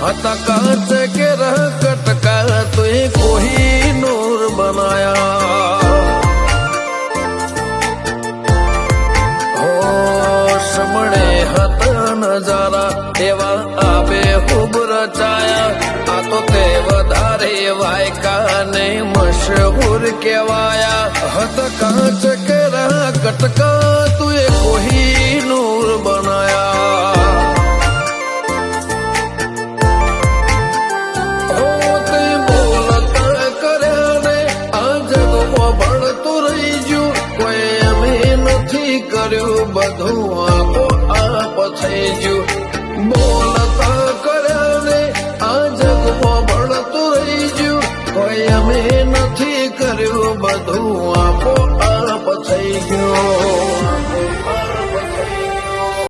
હતા કાચ કે રહ કટકા તુએ કોઈ નૂર બનાયા હો સમણે હતા નજારા એવા આબે ખૂબ રચાયા આ તો તે વધારે વાયકા ને મશહૂર કેવાયા હતા કાચ કે રહ કટકા તુએ કોઈ નૂર બનાયા કર્યું બધું આપો આપ થઈ ગયું બોલતા કર્યા ને આ જગમાં ભણતું રહી ગયું કોઈ અમે નથી કર્યું બધું આપો